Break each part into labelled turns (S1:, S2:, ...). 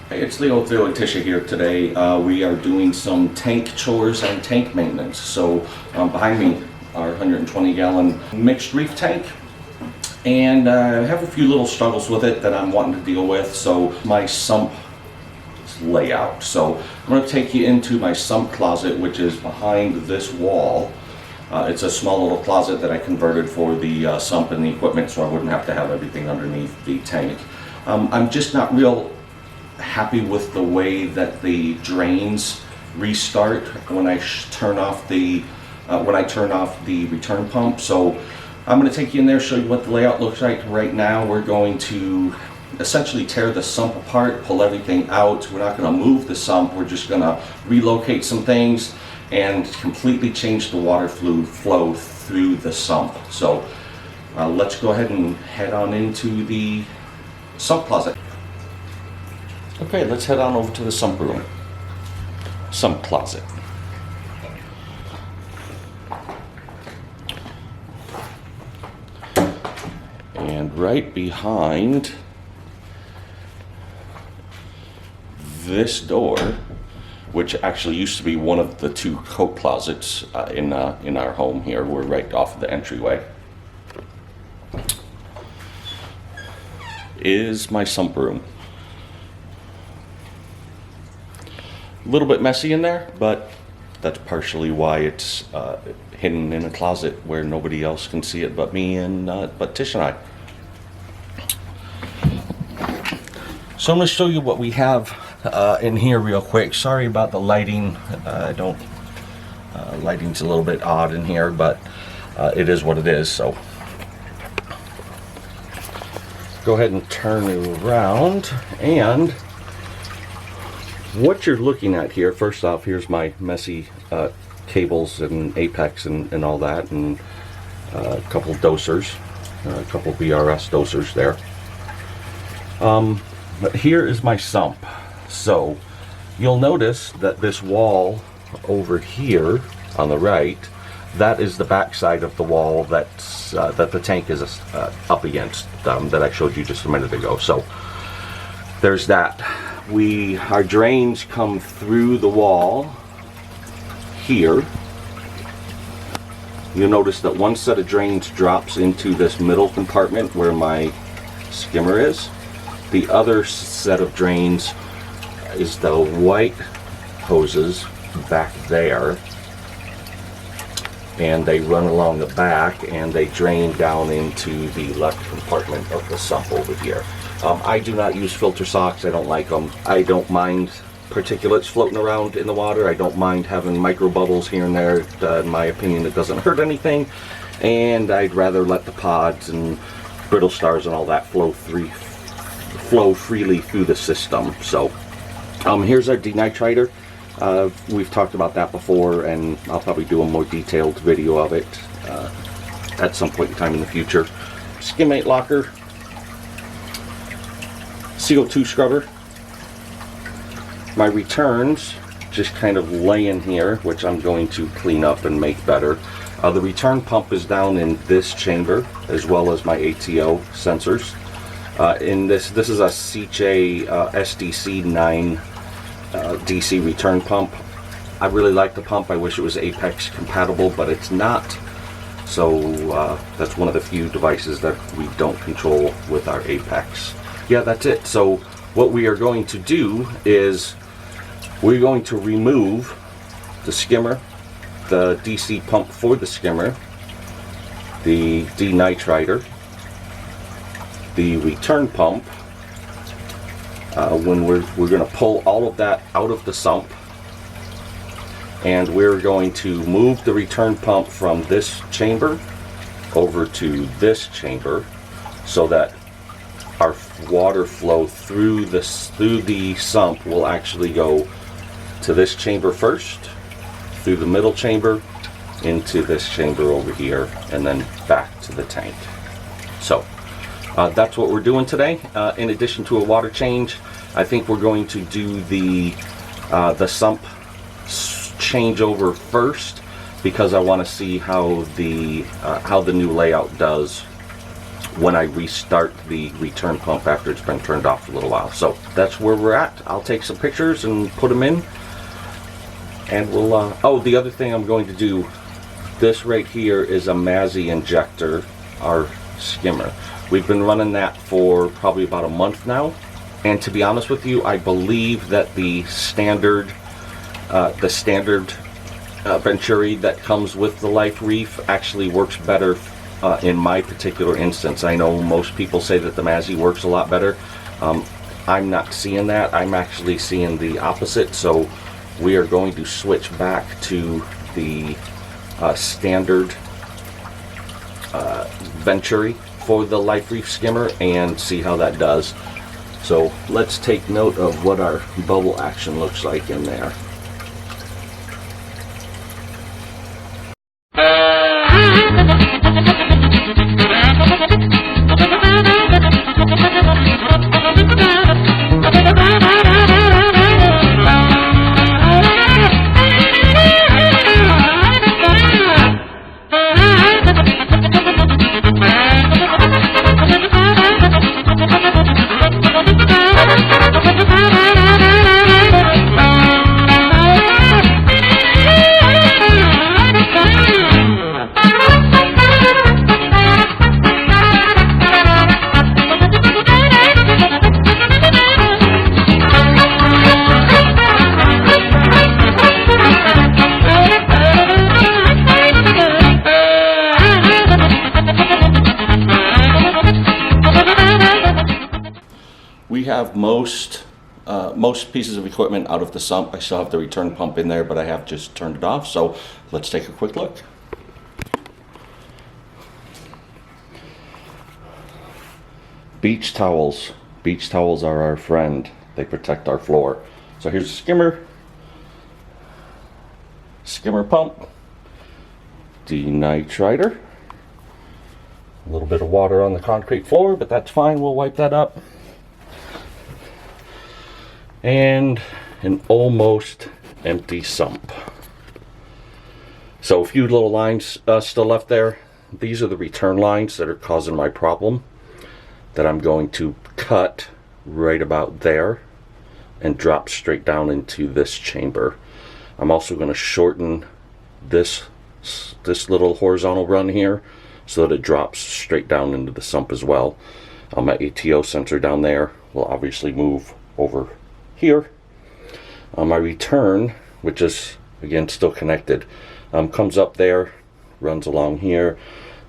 S1: Hey, it's Leo and Tisha here today. We are doing some tank chores and tank maintenance. So behind me, our 120-gallon mixed reef tank, and I have a few little struggles with it that I'm wanting to deal with. So my sump layout. So I'm going to take you into my sump closet, which is behind this wall. It's a small little closet that I converted for the sump and the equipment, so I wouldn't have to have everything underneath the tank. I'm just not real happy with the way that the drains restart when I turn off the return pump. So I'm going to take you in there, show you what the layout looks like. Right now we're going to essentially tear the sump apart, pull everything out. We're not going to move the sump, we're just going to relocate some things and completely change the water flow through the sump. So let's go ahead and head on into the sump closet. Okay, let's head on over to the sump closet. And right behind this door, which actually used to be one of the two coat closets in our home here, we're right off of the entryway, is my sump room. A little bit messy in there, but that's partially why it's hidden in a closet where nobody else can see it but me and but Tish and I. So I'm going to show you what we have in here real quick. Sorry about the lighting. Lighting's a little bit odd in here, but it is what it is. So go ahead and turn it around, and what you're looking at here, first off, here's my messy cables and apex and all that, and a couple dosers, a couple BRS dosers there. But here is my sump. So you'll notice that this wall over here on the right, that is the back side of the wall that's, that the tank is up against, that I showed you just a minute ago. So there's that. Our drains come through the wall here. You'll notice that one set of drains drops into this middle compartment where my skimmer is. The other set of drains is the white hoses back there, and they run along the back and they drain down into the left compartment of the sump over here. I do not use filter socks. I don't like them. I don't mind particulates floating around in the water. I don't mind having micro bubbles here and there. In my opinion, it doesn't hurt anything, and I'd rather let the pods and brittle stars and all that flow freely through the system. So here's our denitriter. We've talked about that before, and I'll probably do a more detailed video of it at some point in time in the future. Skimmate locker, CO2 scrubber, my returns just kind of lay in here, which I'm going to clean up and make better. The return pump is down in this chamber, as well as my ATO sensors. This is a CJ SDC 9 DC return pump. I really like the pump. I wish it was Apex compatible, but it's not. So that's one of the few devices that we don't control with our Apex. Yeah, that's it. So what we are going to do is we're going to remove the skimmer, the DC pump for the skimmer, the denitriter, the return pump. When we're going to pull all of that out of the sump, and we're going to move the return pump from this chamber over to this chamber, so that our water flow through the sump will actually go to this chamber first, through the middle chamber, into this chamber over here, and then back to the tank. So that's what we're doing today. In addition to a water change, I think we're going to do the sump changeover first, because I want to see how the new layout does when I restart the return pump after it's been turned off for a little while. So that's where we're at. I'll take some pictures and put them in, and we'll oh, the other thing I'm going to do, this right here is a Mazzy injector, our skimmer. We've been running that for probably about a month now, and to be honest with you, I believe that the standard Venturi that comes with the Life Reef actually works better in my particular instance. I know most people say that the Mazzy works a lot better. I'm not seeing that. I'm actually seeing the opposite, so we are going to switch back to the standard Venturi for the Life Reef skimmer and see how that does. So let's take note of what our bubble action looks like in there. We have most pieces of equipment out of the sump. I still have the return pump in there, but I have just turned it off. So let's take a quick look. Beach towels. Beach towels are our friend. They protect our floor. So here's a skimmer pump, denitriter. A little bit of water on the concrete floor, but that's fine. We'll wipe that up. And an almost empty sump. So a few little lines still left there. These are the return lines that are causing my problem, that I'm going to cut right about there and drop straight down into this chamber. I'm also going to shorten this little horizontal run here so that it drops straight down into the sump as well. My ATO sensor down there will obviously move over here. My return, which is again still connected, comes up there, runs along here.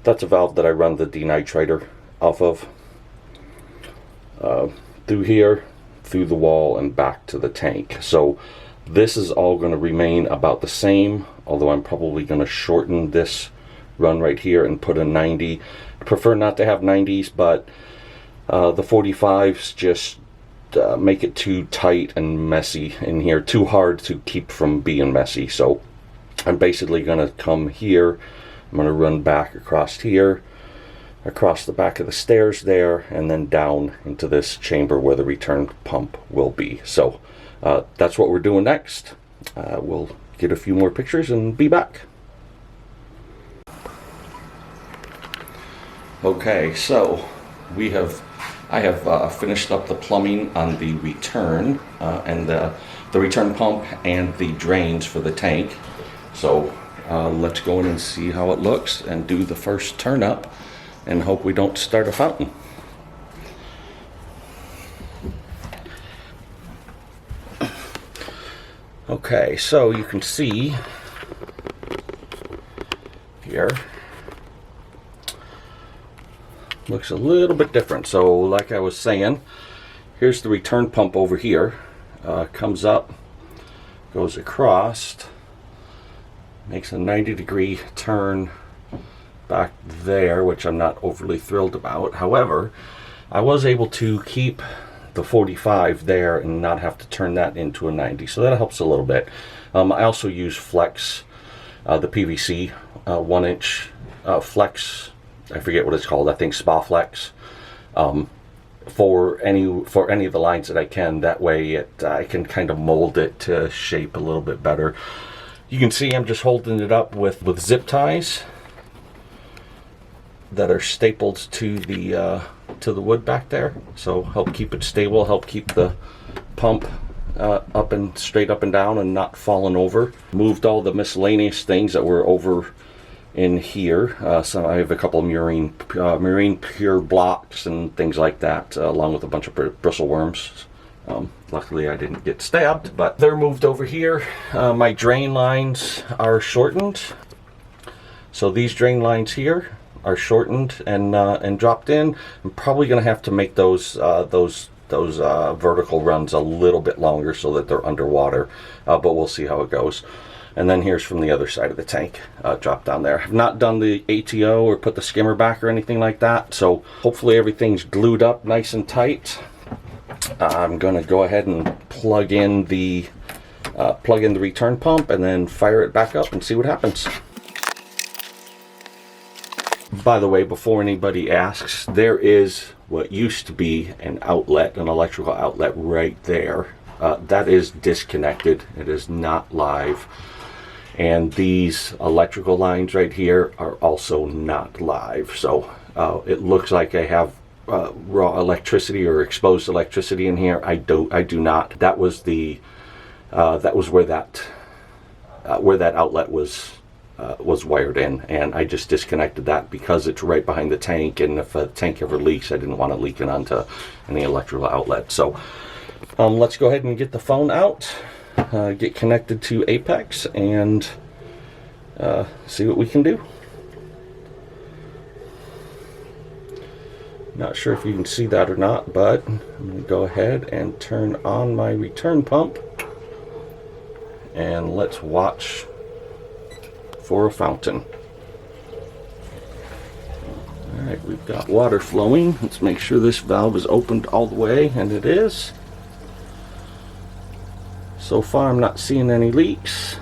S1: That's a valve that I run the denitriter off of, through here, through the wall, and back to the tank. So this is all going to remain about the same, although I'm probably going to shorten this run right here and put a 90. I prefer not to have 90s, but the 45s just make it too tight and messy in here, too hard to keep from being messy. So I'm basically going to come here, I'm going to run back across here, across the back of the stairs there, and then down into this chamber where the return pump will be. So that's what we're doing next. We'll get a few more pictures and be back. Okay, so I have finished up the plumbing on the return and the return pump and the drains for the tank. So let's go in and see how it looks and do the first turn up and hope we don't start a fountain. Okay, so you can see here, looks a little bit different. So like I was saying, here's the return pump over here, comes up, goes across, makes a 90-degree turn back there, which I'm not overly thrilled about. However, I was able to keep the 45 there and not have to turn that into a 90, so that helps a little bit. I also use Flex, the PVC 1-inch Flex, I forget what it's called, I think Spa Flex, for any of the lines that I can. That way I can kind of mold it to shape a little bit better. You can see I'm just holding it up with zip ties, that are stapled to the wood back there. So help keep it stable, help keep the pump up and straight up and down and not falling over. Moved all the miscellaneous things that were over in here. So I have a couple of marine pure blocks and things like that, along with a bunch of bristle worms. Luckily I didn't get stabbed, but they're moved over here. My drain lines are shortened. So these drain lines here are shortened and dropped in. I'm probably going to have to make those vertical runs a little bit longer so that they're underwater, but we'll see how it goes. And then here's from the other side of the tank, drop down there. I've not done the ATO or put the skimmer back or anything like that, so hopefully everything's glued up nice and tight. I'm going to go ahead and plug in the return pump and then fire it back up and see what happens. By the way, before anybody asks, there is what used to be an electrical outlet right there. That is disconnected. It is not live. And these electrical lines right here are also not live. So it looks like I have raw electricity or exposed electricity in here. I do not. That was where that outlet was wired in, and I just disconnected that because it's right behind the tank, and if a tank ever leaks, I didn't want it leaking onto any electrical outlet. So let's go ahead and get the phone out, get connected to Apex, and see what we can do. Not sure if you can see that or not, but I'm going to go ahead and turn on my return pump, and let's watch for a fountain. Alright, we've got water flowing. Let's make sure this valve is opened all the way, and it is. So far I'm not seeing any leaks.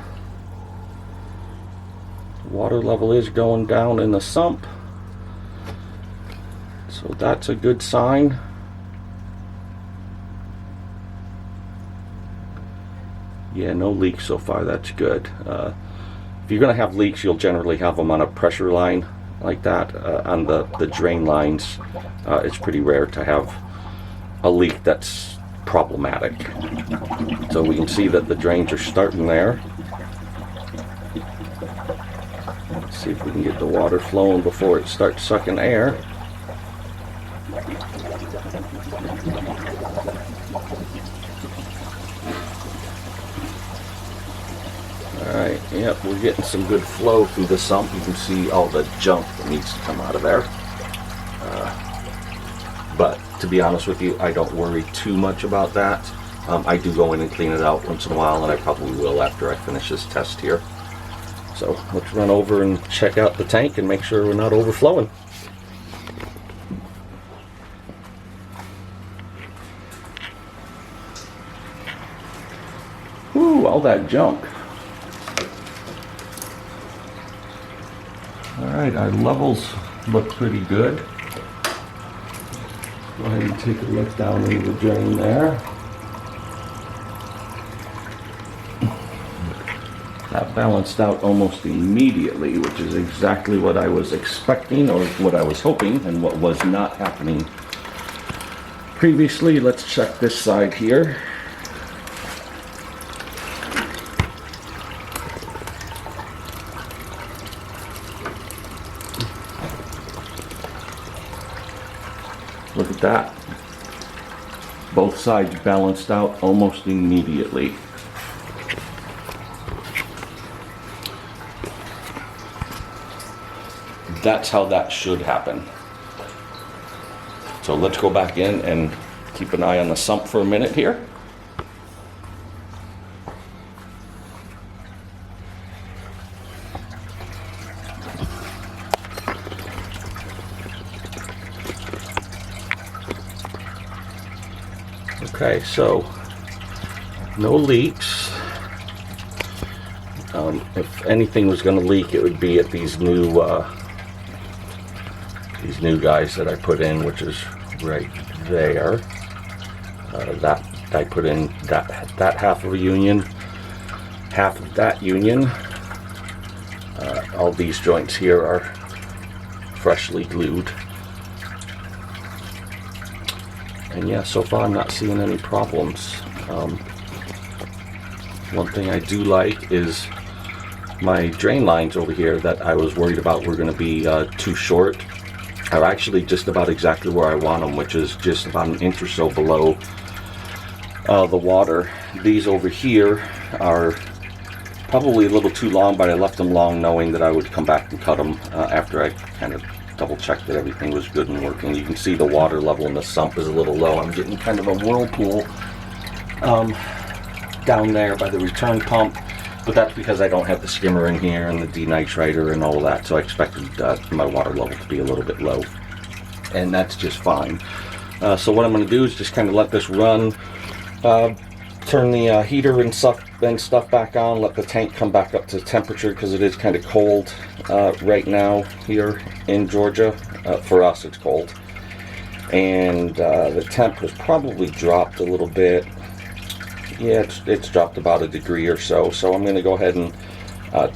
S1: Water level is going down in the sump, so that's a good sign. Yeah, no leaks so far. That's good. If you're going to have leaks, you'll generally have them on a pressure line like that. On the drain lines, it's pretty rare to have a leak that's problematic. So we can see that the drains are starting there. Let's see if we can get the water flowing before it starts sucking air. Alright, yep, we're getting some good flow through the sump. You can see all the junk that needs to come out of there. But to be honest with you, I don't worry too much about that. I do go in and clean it out once in a while, and I probably will after I finish this test here. So let's run over and check out the tank and make sure we're not overflowing. Whew, all that junk. Alright, our levels look pretty good. Go ahead and take a look down into the drain there. That balanced out almost immediately, which is exactly what I was expecting, or what I was hoping, and what was not happening previously. Let's check this side here. Look at that. Both sides balanced out almost immediately. That's how that should happen. So let's go back in and keep an eye on the sump for a minute here. Okay, so no leaks. If anything was going to leak, it would be at these new guys that I put in, which is right there. That I put in that half of a union, half of that union. All these joints here are freshly glued. And yeah, so far I'm not seeing any problems. One thing I do like is my drain lines over here that I was worried about were going to be too short are actually just about exactly where I want them, which is just about an inch or so below the water. These over here are probably a little too long, but I left them long knowing that I would come back and cut them after I kind of double checked that everything was good and working. You can see the water level in the sump is a little low. I'm getting kind of a whirlpool down there by the return pump, but that's because I don't have the skimmer in here and the denitriter and all of that, so I expected my water level to be a little bit low, and that's just fine. So what I'm going to do is just kind of let this run, turn the heater and stuff back on, let the tank come back up to temperature because it is kind of cold right now here in Georgia. For us it's cold, and the temp has probably dropped a little bit. Yeah, it's dropped about a degree or so. So I'm going to go ahead and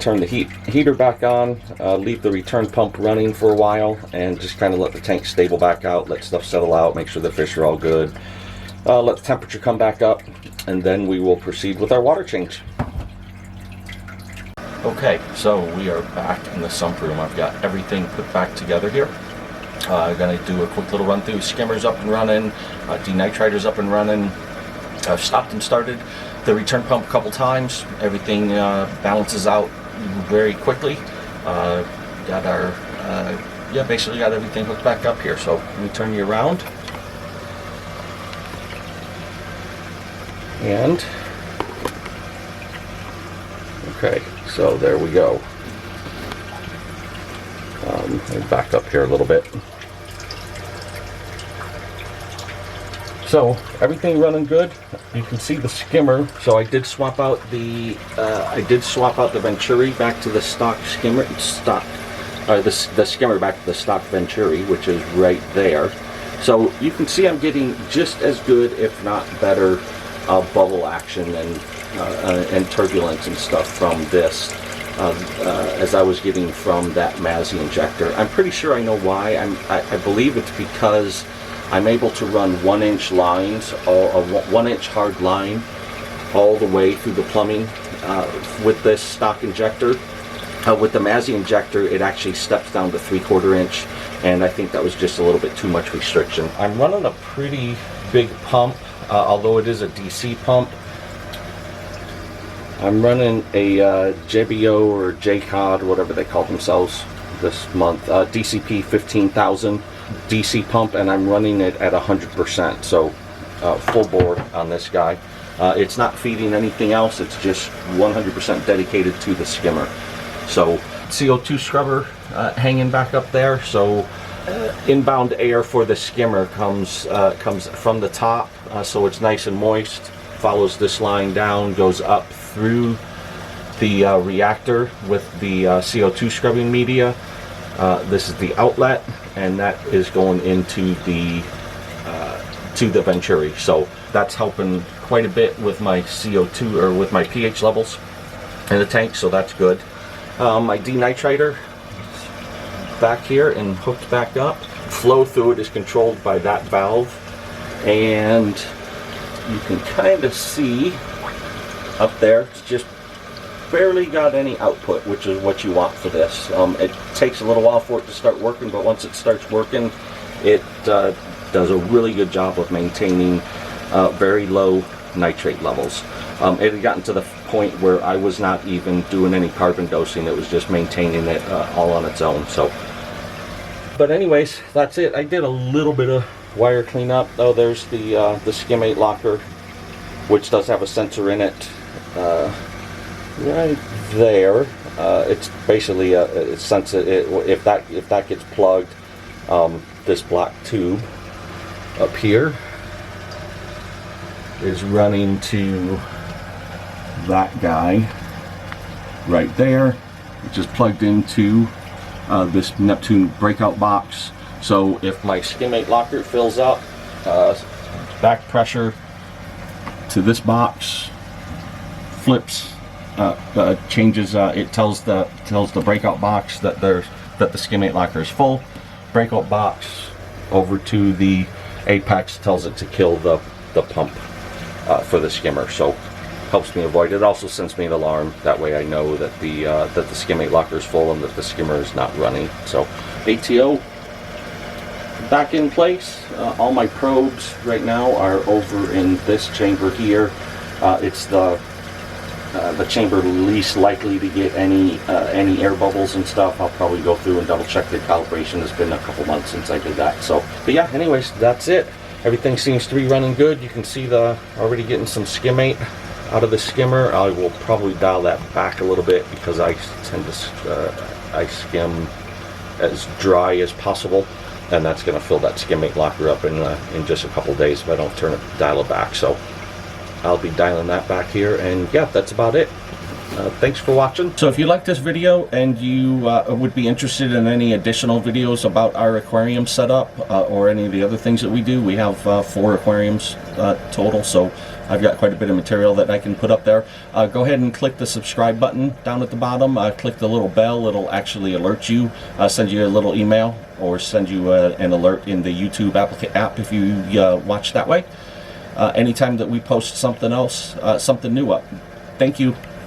S1: turn the heater back on, leave the return pump running for a while, and just kind of let the tank stable back out, let stuff settle out, make sure the fish are all good, let the temperature come back up, and then we will proceed with our water change. Okay, so we are back in the sump room. I've got everything put back together here. I'm going to do a quick little run through. Skimmer's up and running, denitriter's up and running. I've stopped and started the return pump a couple times. Everything balances out very quickly. Got our, basically got everything hooked back up here. So let me turn you around. And, okay, so there we go. Back up here a little bit. So everything running good. You can see the skimmer. So I did swap out the Venturi back to the stock skimmer. The skimmer back to the stock Venturi, which is right there. So you can see I'm getting just as good, if not better, bubble action and turbulence and stuff from this as I was getting from that Mazzy injector. I'm pretty sure I know why. I believe it's because I'm able to run 1-inch lines, or a 1-inch hard line, all the way through the plumbing with this stock injector. With the Mazzy injector, it actually steps down to 3/4 inch, and I think that was just a little bit too much restriction. I'm running a pretty big pump, although it is a DC pump. I'm running a JBO or JCOD, whatever they call themselves this month, DCP 15,000. DC pump, and I'm running it at 100%, so full bore on this guy. It's not feeding anything else, it's just 100% dedicated to the skimmer. So CO2 scrubber hanging back up there, so inbound air for the skimmer comes from the top, so it's nice and moist, follows this line down, goes up through the reactor with the CO2 scrubbing media. This is the outlet, and that is going into the Venturi. So that's helping quite a bit with my CO2, or with my pH levels in the tank, so that's good. My denitriter back here and hooked back up. Flow through it is controlled by that valve, and you can kind of see up there, it's just barely got any output, which is what you want for this. It takes a little while for it to start working, but once it starts working, it does a really good job of maintaining very low nitrate levels. It had gotten to the point where I was not even doing any carbon dosing, it was just maintaining it all on its own. So, but anyways, that's it. I did a little bit of wire cleanup. Oh, there's the skimmate locker, which does have a sensor in it. Right there, it's basically a sensor. If that gets plugged, this black tube up here is running to that guy right there, which is plugged into this Neptune breakout box. So if my skimmate locker fills up, back pressure to this box flips. Changes. It tells the breakout box that the skimmate locker is full, breakout box over to the apex tells it to kill the pump for the skimmer, so helps me avoid it. It also sends me an alarm, that way I know that the skimmate locker is full and that the skimmer is not running. So ATO back in place. All my probes right now are over in this chamber here. It's the chamber least likely to get any air bubbles and stuff. I'll probably go through and double check the calibration. It's been a couple months since I did that. So, but yeah, anyways, that's it. Everything seems to be running good. You can see already getting some skimmate out of the skimmer. I will probably dial that back a little bit because I tend to I skim as dry as possible, and that's going to fill that skimmate locker up in just a couple days if I don't dial it back. So I'll be dialing that back here, and yeah, that's about it. Thanks for watching. So if you like this video and you would be interested in any additional videos about our aquarium setup or any of the other things that we do, we have 4 aquariums total, so I've got quite a bit of material that I can put up there. Go ahead and click the subscribe button down at the bottom. Click the little bell. It'll actually alert you, send you a little email, or send you an alert in the YouTube app if you watch that way. Anytime that we post something else, something new up. Thank you.